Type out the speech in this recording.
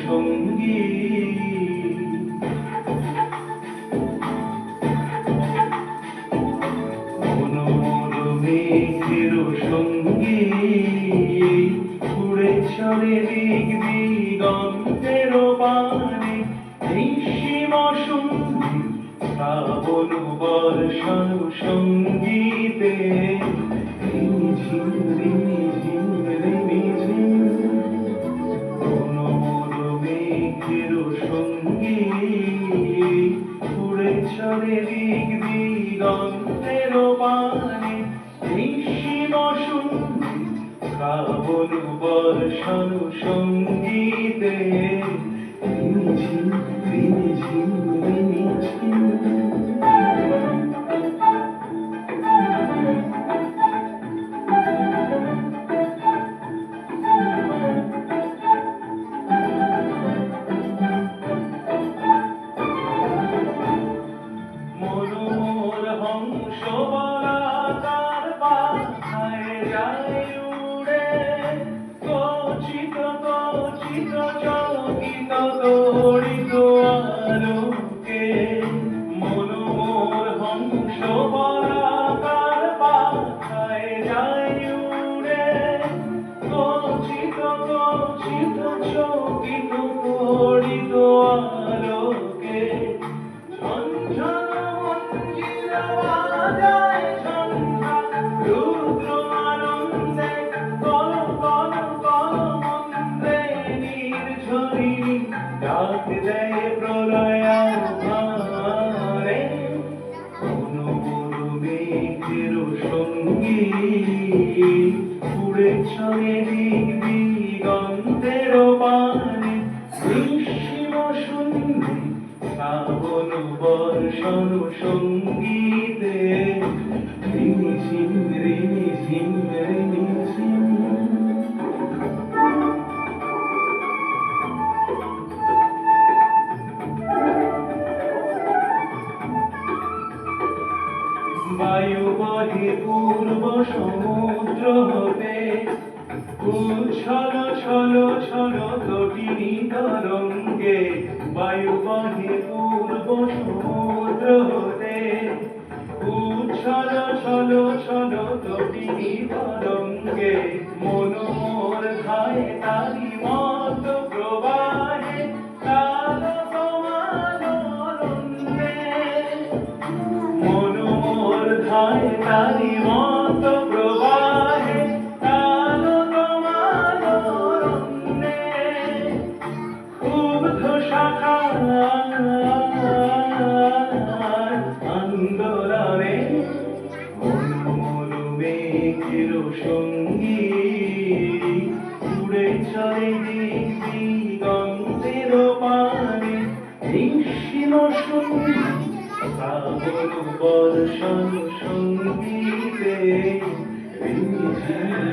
সঙ্গী মেঘের সঙ্গী উড়ে চলে দিক দিগন্তের পানে নিঃসীম সন্ধি শ্রাবণ বর্ষণ সঙ্গীতে ঝিম ঝিম ঝিম কোন মোর মেঘের সঙ্গী উড়ে চলে দিক দিগন্তের পানে নিঃসীম সন্ধি শ্রাবণ বর্ষণ সঙ্গীতে ঝিম ঝিম ঝিম মনোর হংস বলাকার পাখায় যায় উড়ে কচিত কচিত চকিত তড়িত আলোকে মনোর হংস বলাকার পাখায় যায় উড়ে কচিত কচিত চকিত তড়িত আলোকে ঝনঝন মঞ্জিল বাজায় ঝঞ্ঝা রুদ্র আনন্দে কল কল কল মন্ত্রে নির্ঝরিণী ডাক দেয় প্রলয়াধারে কোন মোর মেঘের সঙ্গী উড়ে চলে দিক দিগন্তের পানে নিঃসীম সন্ধি শ্রাবণ বর্ষণ সঙ্গীতে রিমি ঝিম রিমি ঝিম রিমি ঝিম বায়ু বহে পূর্ব সমুদ্র হতে উচ্ছল ছল ছল তটিনী তরঙ্গে বায়ু বহে পূর্ব সমুদ্র হতে উচ্ছল ছল ছল তটিনী তরঙ্গে মনোর ধায় তারি মত প্রবাহে তাল সমানন্দে মনোর ধায় তারি মত প্রবাহে তাল সমানন্দে ক্ষুব্ধ শাখা আন্দোলনে মনোর মেঘের সঙ্গী উড়ে চলে দিক দিগন্তের পানে নিঃসীম সন্ধি শ্রাবণ বর্ষণ সঙ্গীতে রিমি ঝিম